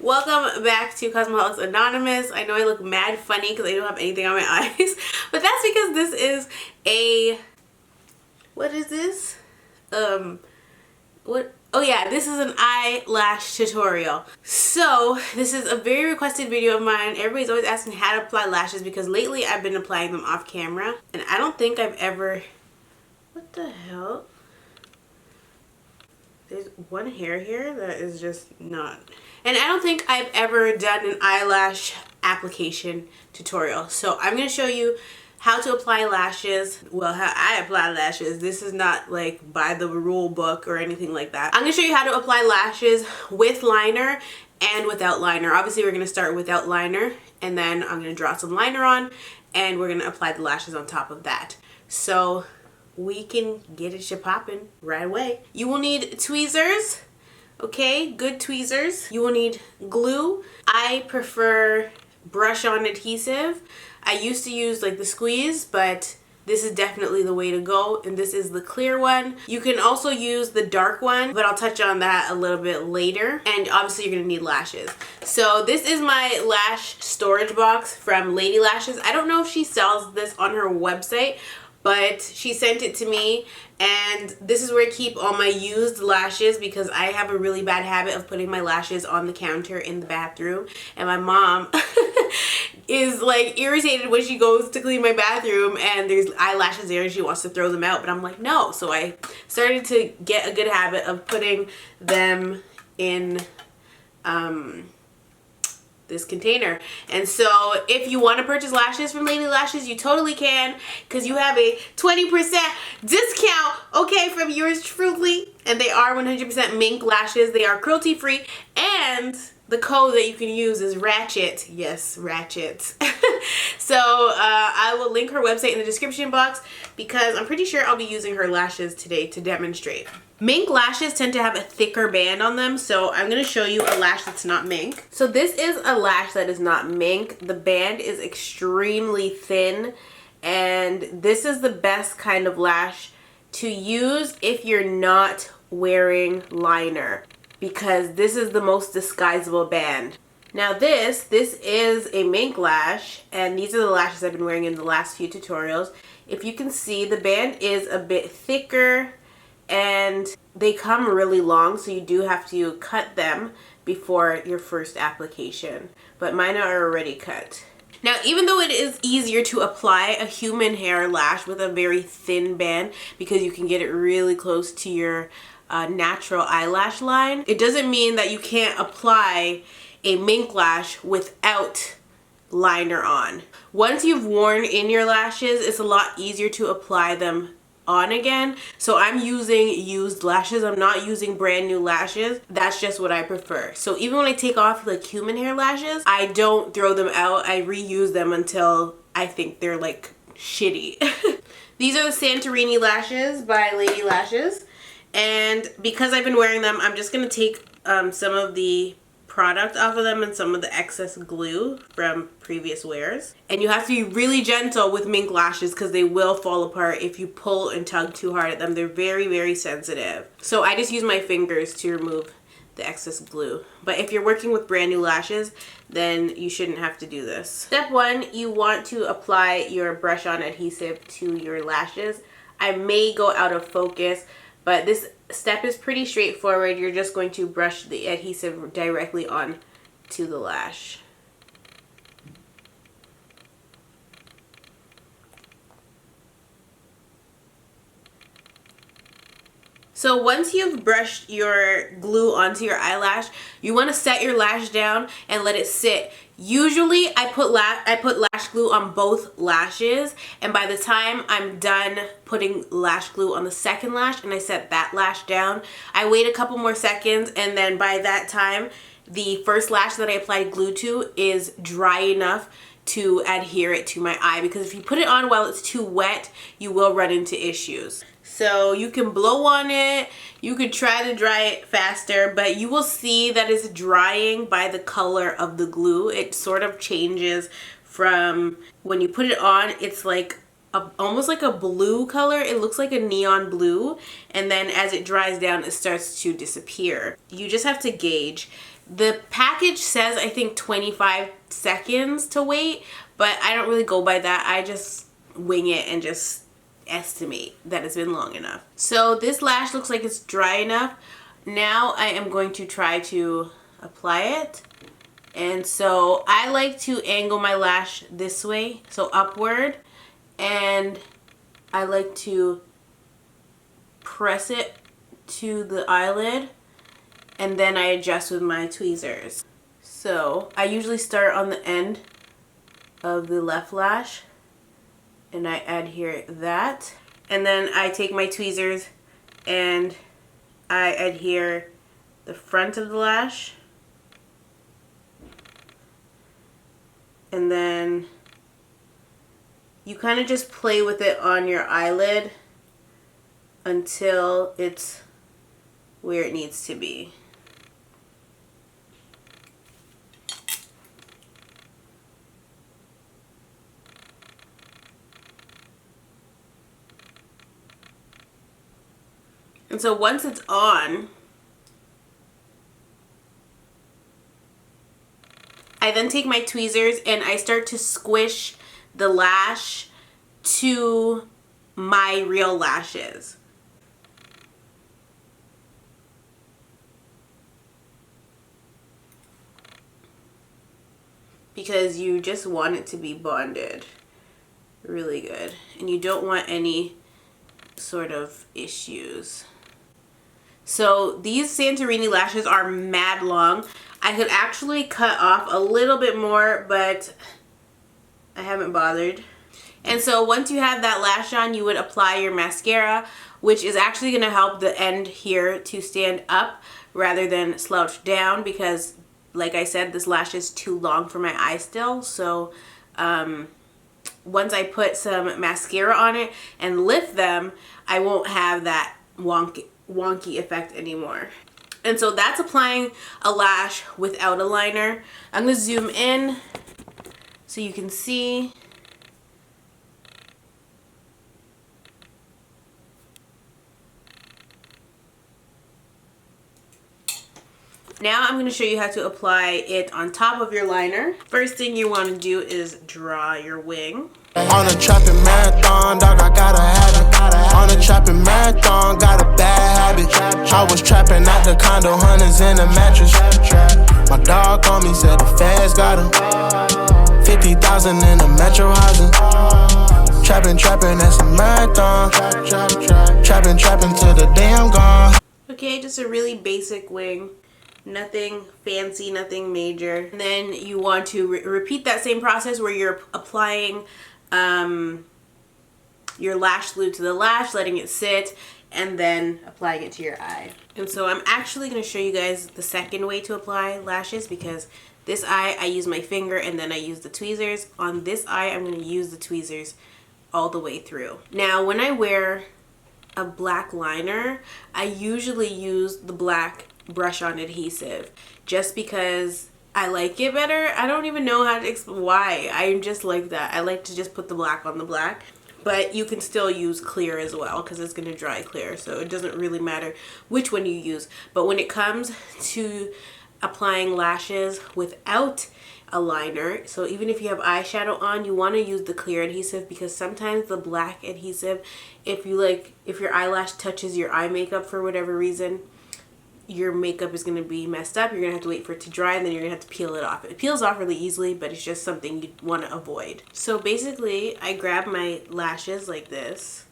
Welcome back to Cosmeholics Anonymous. I know I look mad funny because I don't have anything on my eyes, but that's because this is a, what is this? Oh yeah, this is an eyelash tutorial. So this is a very requested video of mine. Everybody's always asking how to apply lashes because lately I've been applying them off camera and I don't think I've ever, what the hell? There's one hair here that is just not. And I don't think I've ever done an eyelash application tutorial. So I'm going to show you how to apply lashes. Well, how I apply lashes. This is not like by the rule book or anything like that. I'm going to show you how to apply lashes with liner and without liner. Obviously, we're going to start without liner and then I'm going to draw some liner on and we're going to apply the lashes on top of that. So we can get it popping right away. You will need tweezers, okay, good tweezers. You will need glue. I prefer brush-on adhesive. I used to use like the squeeze, but this is definitely the way to go, and this is the clear one. You can also use the dark one, but I'll touch on that a little bit later. And obviously you're gonna need lashes. So this is my lash storage box from Lady Lashes. I don't know if she sells this on her website, but she sent it to me, and this is where I keep all my used lashes because I have a really bad habit of putting my lashes on the counter in the bathroom, and my mom is like irritated when she goes to clean my bathroom and there's eyelashes there and she wants to throw them out, but I'm like, no. So I started to get a good habit of putting them in this container. And so if you want to purchase lashes from Lady Lashes, you totally can, because you have a 20% discount, okay, from yours truly. And they are 100% mink lashes. They are cruelty free, and the code that you can use is RATCHET. Yes, RATCHET. So I will link her website in the description box because I'm pretty sure I'll be using her lashes today to demonstrate. Mink lashes tend to have a thicker band on them, so I'm going to show you a lash that's not mink. So this is a lash that is not mink. The band is extremely thin, and this is the best kind of lash to use if you're not wearing liner, because this is the most disguisable band. Now this is a mink lash, and these are the lashes I've been wearing in the last few tutorials. If you can see, the band is a bit thicker and they come really long, so you do have to cut them before your first application. But mine are already cut. Now, even though it is easier to apply a human hair lash with a very thin band because you can get it really close to your natural eyelash line, it doesn't mean that you can't apply a mink lash without liner on. Once you've worn in your lashes, it's a lot easier to apply them on again. So I'm using used lashes. I'm not using brand new lashes. That's just what I prefer. So even when I take off like human hair lashes, I don't throw them out. I reuse them until I think they're like shitty. These are the Santorini lashes by Lady Lashes. And because I've been wearing them, I'm just going to take some of the product off of them and some of the excess glue from previous wears. And you have to be really gentle with mink lashes because they will fall apart if you pull and tug too hard at them. They're very, very sensitive. So I just use my fingers to remove the excess glue. But if you're working with brand new lashes, then you shouldn't have to do this. Step one, you want to apply your brush-on adhesive to your lashes. I may go out of focus, but this step is pretty straightforward. You're just going to brush the adhesive directly on to the lash. So once you've brushed your glue onto your eyelash, you want to set your lash down and let it sit. Usually I put lash glue on both lashes, and by the time I'm done putting lash glue on the second lash and I set that lash down, I wait a couple more seconds, and then by that time the first lash that I applied glue to is dry enough to adhere it to my eye, because if you put it on while it's too wet, you will run into issues. So you can blow on it, you could try to dry it faster, but you will see that it's drying by the color of the glue. It sort of changes from when you put it on, it's like almost like a blue color. It looks like a neon blue, and then as it dries down, it starts to disappear. You just have to gauge. The package says, I think, 25 seconds to wait, but I don't really go by that. I just wing it and just estimate that it's been long enough. So this lash looks like it's dry enough. Now I am going to try to apply it. And so I like to angle my lash this way, so upward, and I like to press it to the eyelid, and then I adjust with my tweezers. So I usually start on the end of the left lash and I adhere that, and then I take my tweezers and I adhere the front of the lash, and then you kind of just play with it on your eyelid until it's where it needs to be. And so once it's on, I then take my tweezers and I start to squish the lash to my real lashes. Because you just want it to be bonded really good, and you don't want any sort of issues. So these Santorini lashes are mad long. I could actually cut off a little bit more, but I haven't bothered. And so once you have that lash on, you would apply your mascara, which is actually going to help the end here to stand up rather than slouch down, because like I said, this lash is too long for my eye still. So once I put some mascara on it and lift them, I won't have that wonky effect anymore. And so that's applying a lash without a liner. I'm going to zoom in so you can see. Now I'm going to show you how to apply it on top of your liner. First thing you want to do is draw your wing. On a trapping marathon, dog, I gotta have it. On a trapping marathon, got a bad habit. I was trapping at the condo, hundreds in a mattress. My dog called me, said the feds got him. 50,000 in the metro housing. Trapping, that's a marathon. Trapping till the day I'm gone. Okay, just a really basic wing. Nothing fancy, nothing major. And then you want to repeat that same process where you're applying your lash glue to the lash, letting it sit, and then applying it to your eye. And so I'm actually going to show you guys the second way to apply lashes, because this eye I use my finger and then I use the tweezers. On this eye I'm going to use the tweezers all the way through. Now when I wear a black liner, I usually use the black brush on adhesive just because I like it better. I don't even know how to explain why. I'm just like that. I like to just put the black on the black, but you can still use clear as well because it's going to dry clear, so it doesn't really matter which one you use. But when it comes to applying lashes without a liner, so even if you have eyeshadow on, you want to use the clear adhesive, because sometimes the black adhesive, if your eyelash touches your eye makeup for whatever reason, your makeup is going to be messed up. You're going to have to wait for it to dry, and then you're going to have to peel it off. It peels off really easily, but it's just something you want to avoid. So basically, I grab my lashes like this,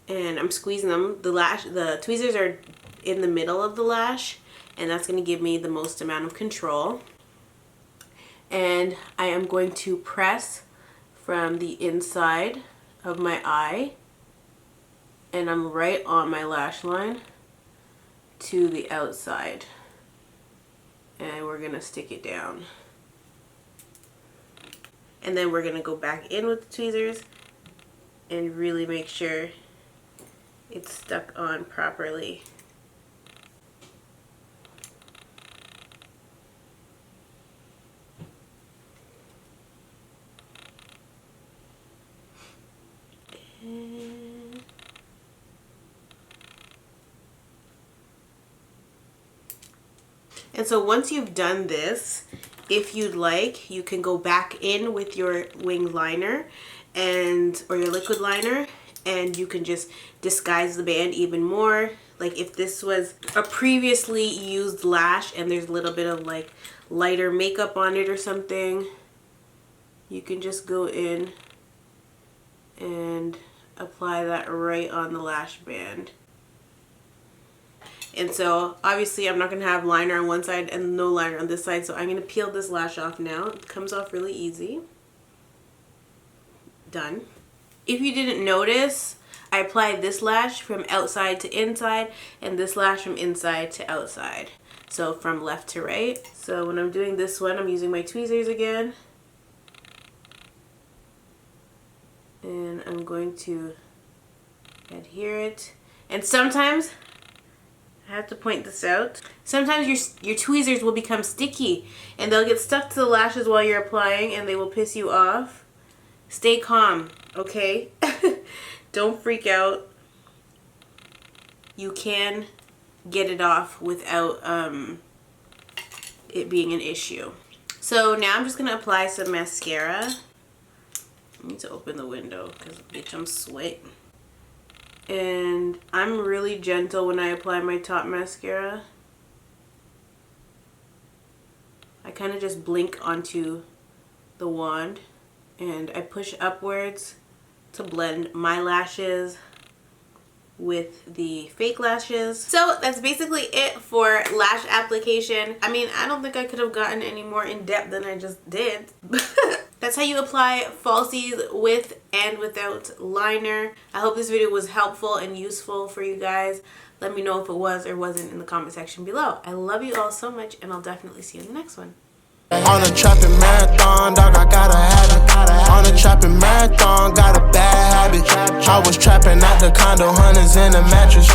and I'm squeezing them. The tweezers are in the middle of the lash, and that's going to give me the most amount of control. And I am going to press from the inside of my eye, and I'm right on my lash line, to the outside, and we're gonna stick it down, and then we're gonna go back in with the tweezers and really make sure it's stuck on properly. And so once you've done this, if you'd like, you can go back in with your wing liner or your liquid liner, and you can just disguise the band even more. Like if this was a previously used lash and there's a little bit of like lighter makeup on it or something, you can just go in and apply that right on the lash band. And so obviously I'm not going to have liner on one side and no liner on this side, so I'm going to peel this lash off now. It comes off really easy. Done. If you didn't notice, I applied this lash from outside to inside and this lash from inside to outside. So from left to right. So when I'm doing this one, I'm using my tweezers again. And I'm going to adhere it. And sometimes, I have to point this out, sometimes your tweezers will become sticky and they'll get stuck to the lashes while you're applying and they will piss you off. Stay calm, okay? Don't freak out. You can get it off without it being an issue. So now I'm just going to apply some mascara. I need to open the window because bitch, I'm sweating. And I'm really gentle when I apply my top mascara. I kind of just blink onto the wand and I push upwards to blend my lashes with the fake lashes. So that's basically it for lash application. I mean, I don't think I could have gotten any more in depth than I just did. That's how you apply falsies with and without liner. I hope this video was helpful and useful for you guys. Let me know if it was or wasn't in the comment section below. I love you all so much and I'll definitely see you in the next one. On a trapping marathon, dog, I gotta have it. On a trapping marathon, got a bad habit. I was trapping at the condo, hunters in a mattress.